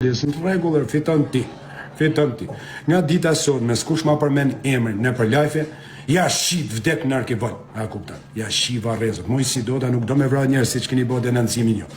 Në rregull, fiton ti. Nga dita sot, me s'kush ma përmen emrin në për lajfe, ja shqit vdek në arkivoj. A kuptan, ja shqit varrezët. Moj Sidoda nuk do me vra njerë si që keni bo denancimin jo.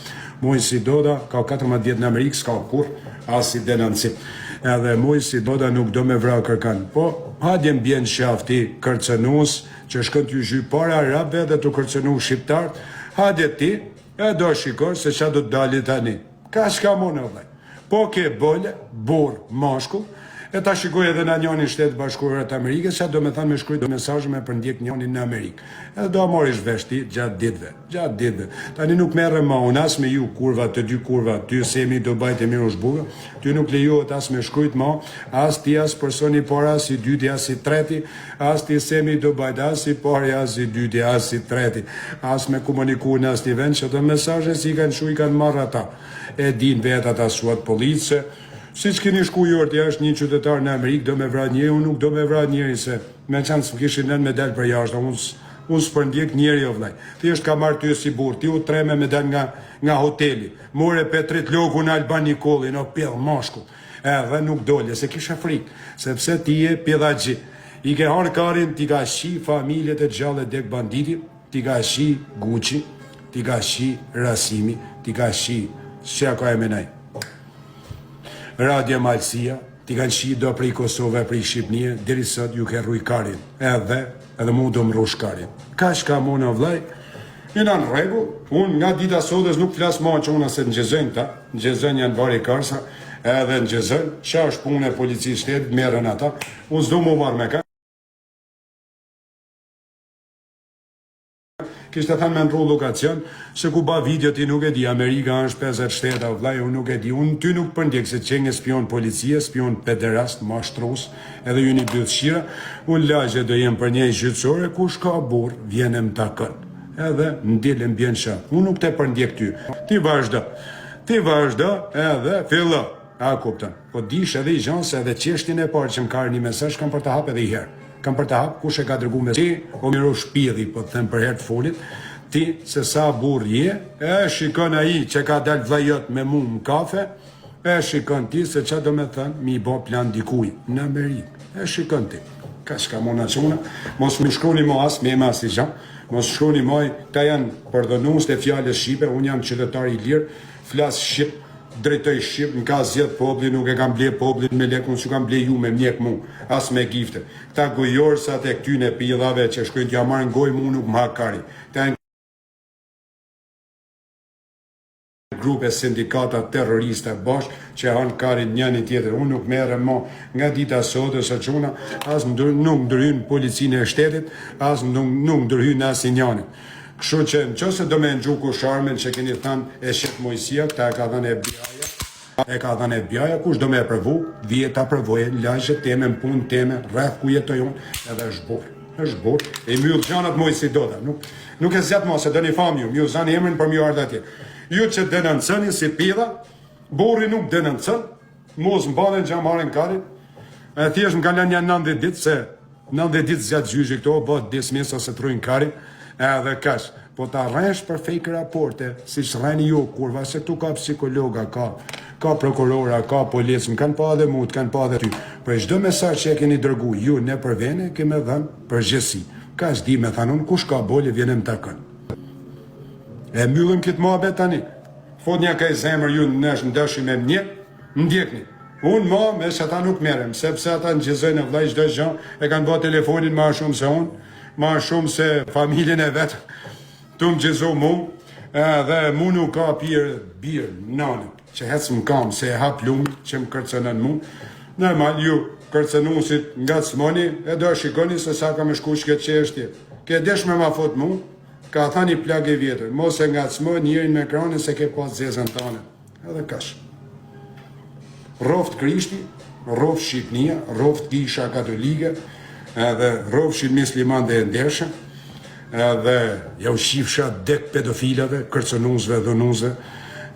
Moj Sidoda ka 14 vjetë në Amerikë, s'ka kur, as si denancim. Edhe Moj Sidoda nuk do me vra kërkan. Po, hadje m'bjen shafti kërcenus, që shkën t'ju zhy para arabe dhe t'u kërcenu shqiptarët, hadje ti, e do shikor se qa do t'dali tani. Ka shka mone vëllaj. Po ke bolle, bor, mashkull, e ta shikoj edhe në njëni shtetë bashkurat Amerikës, që do me thanë me shkrujt mesazhe me për ndjek njëni në Amerikë. Edhe do amorish veshti gjatë ditve. Tani nuk merre ma unë as me ju kurva, të dy kurva, ty semi do bajt e mirë shbuga, ty nuk lejohet as me shkrujt ma, as ti as personi por as i dyti, as i treti, as ti semi do bajt as i pari, as i dyti, as i treti, as me komuniku në as një vend, që të mesazhe si kanë shu i kanë marrë ata. E din vetë ata suat police, si që keni shku jort, ja është një qytetar në Amerikë, do me vrat njëri, unë nuk do me vrat njëri, se me qanë së kishin nën me del për jashtë, unë së përndjek njëri o vlaj. Ti është ka marrë ty si burë, ti u treme me del nga hoteli, more Petrit Loku në Alban Nikoli, në pjellë mashkull, edhe nuk dole, se kisha frikë, sepse ti e pjedhagji. I ke harë karin, ti ka shi familjet e gjallë e dek banditi, ti ka shi Gucci, ti ka shi Rasimi, ti ka shi Shqa ka e menaj. Radja Malësia, ti kanë shi do prej Kosovë, prej Shqipnije, deri sot ju ke rruj karin, edhe mu do më rrush karin. Ka shka mu në vlaj, jena në regu, unë nga dita sotës nuk flasë ma që unë se në gjezën ta, në gjezën janë vari karsa, edhe në gjezën, qa është punë e policisë shtetë, merën ata, unë s'do mu marrë me ka. Kishtë të thanë me ndru lokacion, se ku ba video ti nuk e di, Amerika është 50 shteta, vlaj, unë nuk e di, unë ty nuk përndjek se qenje spion policia, spion pederast, mashtros, edhe ju një bëth shira, unë lagje do jem për një gjyqësore, ku shka burë, vjenem të kënë, edhe ndilem bjen shak, unë nuk te përndjek ty, ti vazhda, edhe filla, a kuptan, po dish edhe i gjanë se edhe qeshtin e parë që më karë një mesazh, kam për të hap edhe i herë. Kam për të hapë, kush e ka dërgu me ti, o miro shpidhi, po të them për herë të folit, ti, se sa burë je, e shikon aji që ka dalë vlajot me mu në kafe, e shikon ti se që do me thënë, mi bo plan dikuj, në Amerikë, e shikon ti. Ka shka mona quna, mos më shkroni mo as, me ma si gjanë, mos shkroni moj, ta janë përdonus të fjallës Shqipe, unë jam qytetar i lirë, flasë Shqipë, drejtoj Shqip, në ka zjedh pobli, nuk e kam ble poblin me lek, unë që kam ble ju me mjek mu, as me gifte. Ta gojorë sa të këtyne pillave që shkojnë t'ja marrë në goj mu nuk më hakari. Ta në grupe sindikata terroriste bashkë që hanë karin njëni tjetër. Unë nuk merë mo nga dita sotës e quna, as nuk ndërhyn policinë e shtetit, as nuk ndërhyn as i njënit. Kështu që në qëse do me në gjuku sharmen që keni thanë e shetë Mojësia, këta e ka dhënë e bjaja, kush do me e përvu, dhije ta përvoje, lajshe teme, në punë teme, rreth ku jetojon, edhe është borë, e mjullë gjanat Mojësi Doda, nuk e zjatë ma se do një famë ju, mjullë zanë emrin për mjullë ardhe atje. Ju që denëncëni si pida, borri nuk denëncën, mos më badhen që amarin karin, e thjesht më kanë një 90 ditë, se 90 ditë zjatë gjyqi këto, bëtë dismis ose të rujnë karin, edhe kash, po ta rresh për fake raporte, si shreni ju kurva, se tu ka psikologa, ka prokurora, ka policë, më kanë pa dhe mu, të kanë pa dhe ty. Për çdo mesazh që e keni dërgu, ju ne për vene, keme dhënë përgjithësi. Ka s'di me thanë unë, kush ka bolje, vjenem të kënë. E mbyllim këtë muhabet tani. Fot një ka i zemër ju në ndëshim me mje, ndjekni. Unë ma, me se ata nuk merem, sepse ata në gjizojnë e vlaj çdo gjë, e kanë bë telefonin ma shumë se unë, ma shumë se familjen e vetë, të më gjizo mu, dhe mu nuk ka birë, nanë, që hecë më kam, se e hap lumë, që më kërcenën mu. Normal, ju kërcenusit nga të smoni, e do shikoni se sa ka me shku që këtë qeshtje. Ke desh me ma fot mu, ka thani plagë e vjetër, mos e nga të smoni njërin me ekranin se ke pas zezën tane. Edhe kash. Roft Krishti, roft Shqipnia, roft Kisha Katolike, edhe rofshin misliman dhe ndershëm, edhe ja u shifsha dek pedofilave, kërcënuzve, dhënuzve,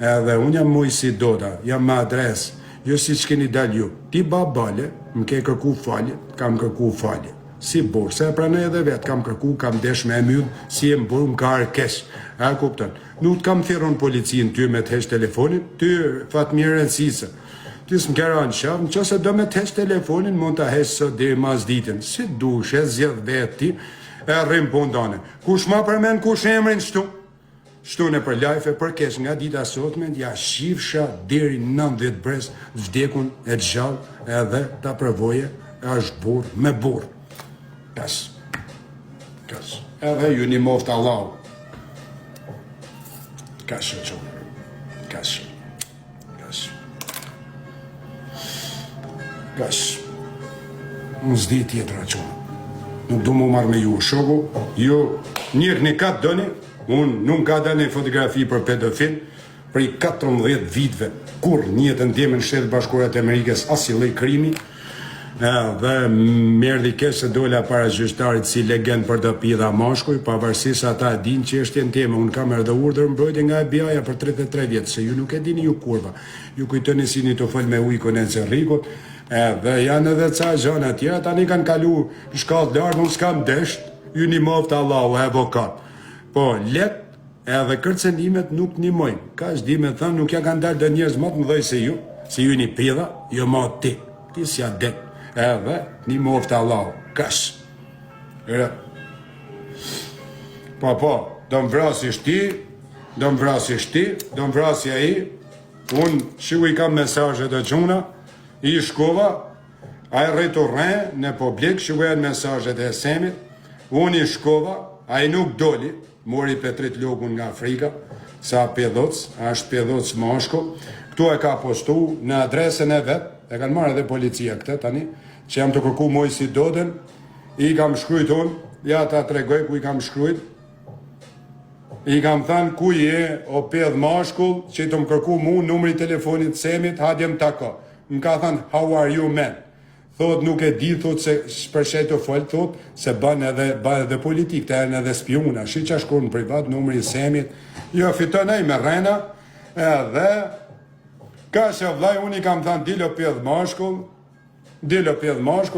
edhe unë jam Mojësi Doda, jam me adresë, jo si që keni dal ju, ti babale, më ke kërku falje, kam kërku falje, si borë, se e pranoj edhe vetë, kam kërku, kam desh me emyllë, si e më borë, më ka arkesh, a kupton, nuk të kam thiron policinë ty me të hesh telefonit, ty fatë mirë rëndësisë, Tisë më kera në shafë, në që se do me të hesh telefonin, mund të hesh sot dhe mas ditën. Si dush, e zjedh vetë ti, e rrim pundane. Kush ma përmen, kush emrin shtu? Shtu në për lajfe, për kesh nga dita sotme, ja shifsha deri 90 brez, vdekun e gjallë, edhe ta përvoje, e është burë me burë. Kas. Edhe ju një moft Allah. Kas që qonë. Kas. Unë zdi tjetër a qonë. Nuk du mu marrë me ju shoku, ju njërë një katë dëni, unë nuk ka dhe një fotografi për pedofil, për i 14 vitve, kur njëtën tjemë në Shtetet Bashkuara të Amerikës asi lloj krimi, dhe merdi kesh se dola para gjyqtarit si legend për dopi dha mashkuj, pavarësisht ata e din që është jenë teme, unë kam erdhë urdhër mbrojtje nga FBI-ja për 33 vjetë, se ju nuk e dini ju kurva, ju kujtoni si një të fol me ujkon e Cerrikut, dhe janë edhe ca gjëna tjera, tani kanë kalu në shkallë lartë, unë s'kam desht, ju një moftë Allahu, avokat. Po, let, edhe kërcenimet nuk një mojnë, ka është di me thënë, nuk ja kanë dalë dhe njerëz më të mëdhej se ju një pidha, jo ma ti s'ja det, edhe një moftë Allahu, kash. Po, do më vrasish ti, do më vrasi ai, unë që i kam mesazhet e gjuna, i shkova, a i rritu rrenë në publik, që u e në mesazhet e Semit, unë i shkova, a i nuk doli, mori Petrit Lokun nga Afrika, sa pedhoc, është pedhoc mashko, këtu e ka postu në adresën e vetë, e kanë marrë edhe policia këtë tani, që jam të kërku moj si doden, i kam shkrujt unë, ja ta tregoj ku i kam shkrujt, i kam thënë ku je o pedh mashkull, që i të më kërku mu numri telefonit Semit, hadjem tako. Më ka thënë, how are you man? Thot nuk e di, thot se shpërshet të folë, thot se ban edhe politik, të erën edhe spiuna, shi që shkur në privat, numri Semit, jo fiton e me rena, edhe ka që vlaj, unë i kam thënë, dilo pjedh mashkull,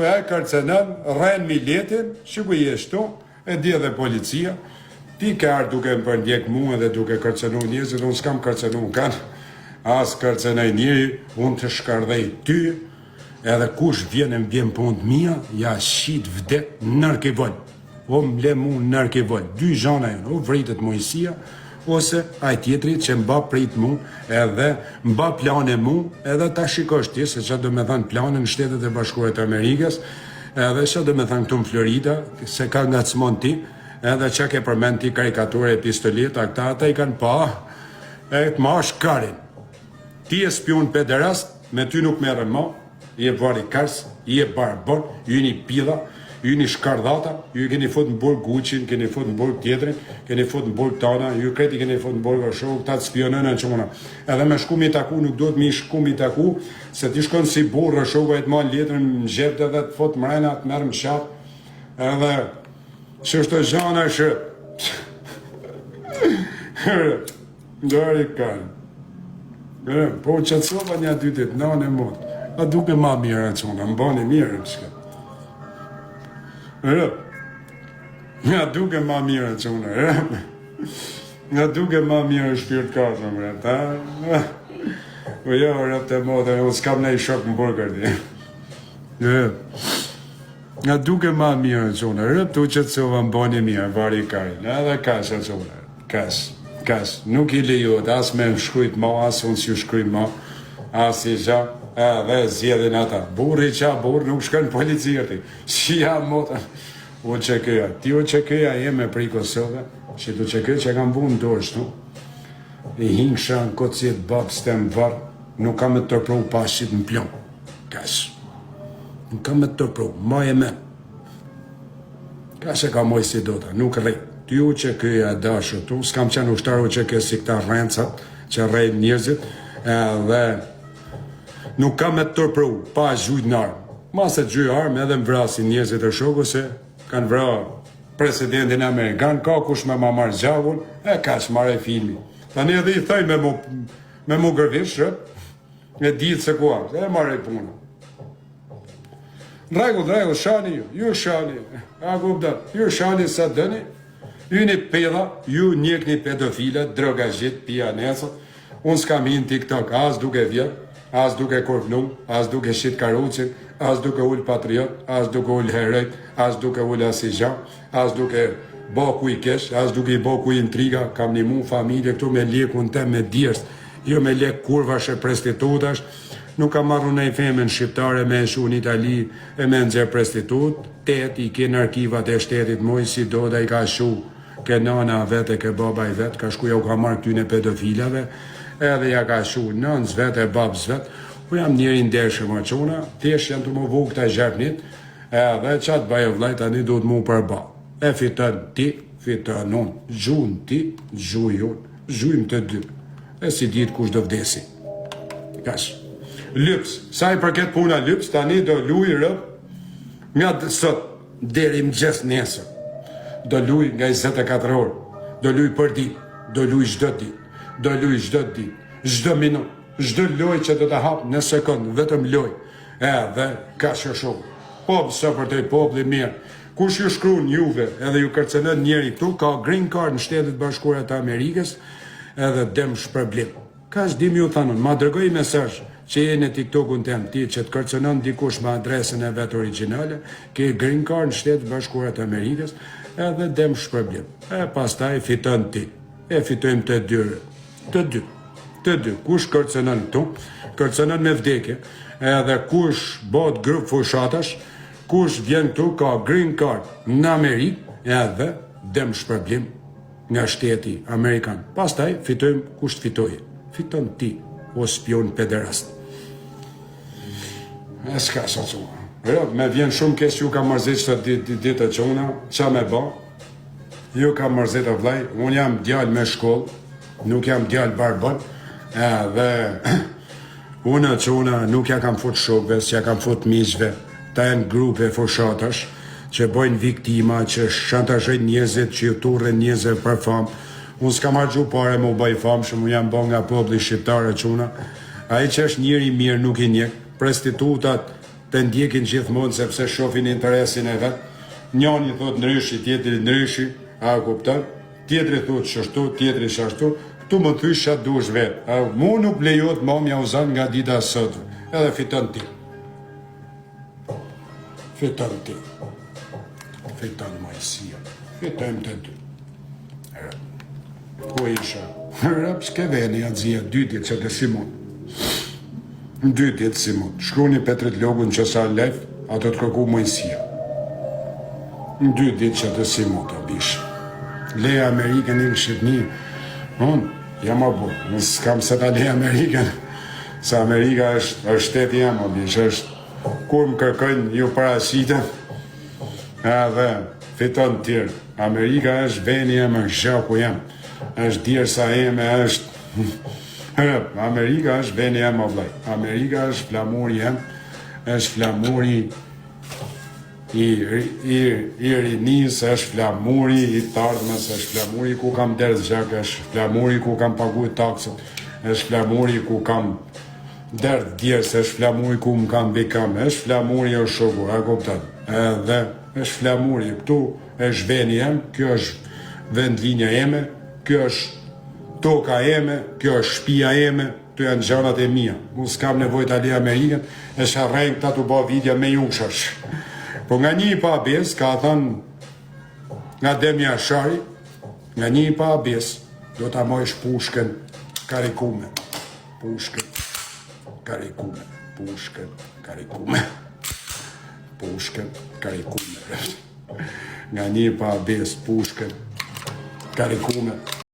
e kërcenën, rren miletin, që ku jeshtu, e di edhe policia, ti ka ardhë duke më përndjek mu edhe duke kërcenu njëzit, unë s'kam kërcenu kanë, as kërcenaj njëri, unë të shkardhej ty, edhe kush vjen punë të mija, ja shqit vdet nërke vol. O mle mu nërke vol. Dy zhana janë, o vritet Mojësia, ose aj tjetri që mba prit mu, edhe mba plane mu, edhe ta shikosh ti, se që do me thanë plane në Shtetet e Bashkuara të Amerikës, edhe që do me thanë këtu në Florida, se ka nga cmon ti, edhe që ke përmend ti karikature e pistoleta, këta ata i kanë pa, e të ma është karin. Ti e spion pederast, me ty nuk merë ma, i e vari kars, i e barbon, ju një pidha, ju një shkardhata, ju keni fut në burg Gucci, keni fut në burg tjetrin, keni fut në burg tana, ju kreti keni fut në burg Show, këta të spionën në qëmona. Edhe me shku mi taku, nuk do të mi shku mi taku, se ti shkon si burg Show, e të ma letrin në gjepte dhe të fut mrena, të merë më qatë, edhe që është të zhana shë, Dori kanë. Po që të sopa një dytit, në mund. A duke ma mirë e qona, më bani mirë në shka. Nga duke ma mirë e qona, nga duke ma mirë e shpirt kasë, më rëta. Po jo, rëp të modë, unë s'kam në i shok më burger ti. Nga duke ma mirë e qona, rëp tu që të sopa më bani mirë, vari karin, edhe kasë e qona, kasë. Nuk i lejot, as me më shkrujt ma, as unë si ju shkryt ma, as i gja, edhe zjedhin ata. Burri qa, burri nuk shkën policirë ti. Shia mota, u që këja. Ti u që këja jeme për i Kosovë, që tu që këja që kam bu në dorë shtu, i hingsha në kotë si e të babë së të më varë, nuk kam e të tërpru pashit në plon. Kash. Nuk kam e të tërpru, ma e me. Kash e ka moj si dota, nuk rejt. Ty u që këja dashë tu, s'kam qenë ushtaru që këja si këta rrencat, që rejt njërzit, dhe nuk kam e të tërpru, pa gjujt në armë. Masë të gjujt armë edhe më vrasin njërzit e shoku se kanë vra presidentin Amerikan, ka kush me ma marrë gjavull, e ka që marrë e filmi. Tani edhe i thaj me mu gërvish, e ditë se ku arë, e marrë e punë. Në regull, shani ju shani, a guptat, ju shani sa dëni, ju një pedha, ju njek një pedofila, drogazhit, pianesët, unë s'kam hinë TikTok, as duke vjerë, as duke korvnum, as duke shit karucin, as duke ull patriot, as duke ull herojt, as duke ull asizhan, as duke baku i kesh, as duke i baku i intriga, kam një mu familje këtu me lekun tem me djerës, jo me lek kurvash e prostitutash, nuk kam marru në i femen shqiptare me shu në Itali e me nëzër prostitut, i ke në arkivat e shtetit moj si do dhe i ka shu ke nana vete, ke baba i vet, ka shkuja u ka marrë këtyne pedofilave, edhe ja ka shu nënës vet e babës vet, u jam njëri ndershëm o qona, tesh janë të më vuk të gjepnit, edhe qatë bajo vlajt, tani du të mu përba. E fitën ti, fitën unë, gjun ti, gjuj unë, gjujmë të dy, e si ditë kush do vdesi. Kash. Lyps, sa i përket puna lyps, tani do luj rëp, nga sot, deri më gjes nesër, do luj nga 24 orë, do luj për dit, do luj çdo dit, do luj çdo dit, çdo minut, çdo loj që do të hap në sekund, vetëm loj, edhe ka shoshu, popë së për të i popë mirë, kush ju shkruan juve, edhe ju kërcënën njeri këtu, ka green card në Shtetet Bashkuara të Amerikës, edhe dem shpërblim. Ka s'dim ju thanun, ma dërgoj mesazh që je në TikTokun tem, ti që të kërcënon dikush me adresën e vet origjinale, ke green card në Shtetet Bashkuara të Amerikës, edhe dem shpërblim. E pastaj fiton ti. E fitojmë të dy. Të dy. Kush kërcënon këtu, kërcënon me vdekje, edhe kush bot grup fushatash, kush vjen këtu ka green card në Amerikë, edhe dem shpërblim nga shteti Amerikan. Pastaj fitojmë kush të fitoje. Fiton ti, o spion pederast. E s'ka sa qona. Me vjen shumë kesh ju ka mërzit që ditë që una, qa me ba? Ju ka mërzit o vlaj, unë jam djallë me shkollë, nuk jam djallë barbon, dhe unë që una nuk ja kam fut shokve, që ja kam fut miqve, ta janë grupe fushatash, që bojnë viktima, që shantazhojnë njerëzit, që ju turren njerëzve për famë. Unë s'kam harxhu pare më bëj famë, që mu jam bo nga populli shqiptar e quna. Ai që është njeri mirë nuk i njek, prostitutat të ndjekin gjithmonë sepse shohin interesin e vet. Njëri thot ndryshi, tjetri ndryshi, a kupton? Tjetri thot shashtu, tjetri shashtu. Këtu më thysh çat dush vet. Mu nuk lejohet më mja uzan nga dita sot. Edhe fiton ti. Fiton ti. Fiton majësia. Fitojmë të dy. Ku isha? Rëp s'ke veni adzia, 2 ditë që të Simon. 2 ditë Simon. Shkruni Petrit Logun që sa lef, ato të kërku majësia. 2 ditë që të Simon të bish. Leja Amerikën i Shqipni. Unë, jam a bu, në s'kam se ta leja Amerikën. Se Amerika është shteti jam, o bish, është kur më kërkojnë ju parasitën, edhe fiton tjerë. Amerika është veni jam, është gjaku jam, është djersa jeme, është... Amerika është veni jam, o vlaj. Amerika është flamuri jam, është flamuri i rinis, është flamuri i tardhmes, është flamuri ku kam derdh gjak, është flamuri ku kam pagu taksët, është flamuri ku kam derdh djerës, është flamuri ku më kam bikam, është flamuri o shoku, a kuptat, edhe është flamuri, këtu është veni jem, kjo është vendlinja jeme, kjo është toka jeme, kjo është shpia jeme, të janë gjanat e mija. Mu s'kam nevojt ali Amerikën, e sharrejnë këta të ba vidja me jushash. Po nga një i pa abes, ka thënë nga Demi Ashari, nga një i pa abes, do t'a mojsh pushken karikume. Pushken karikume. Pushken karikume. Pushken karikume. Nga një i pa abes, pushken karikume.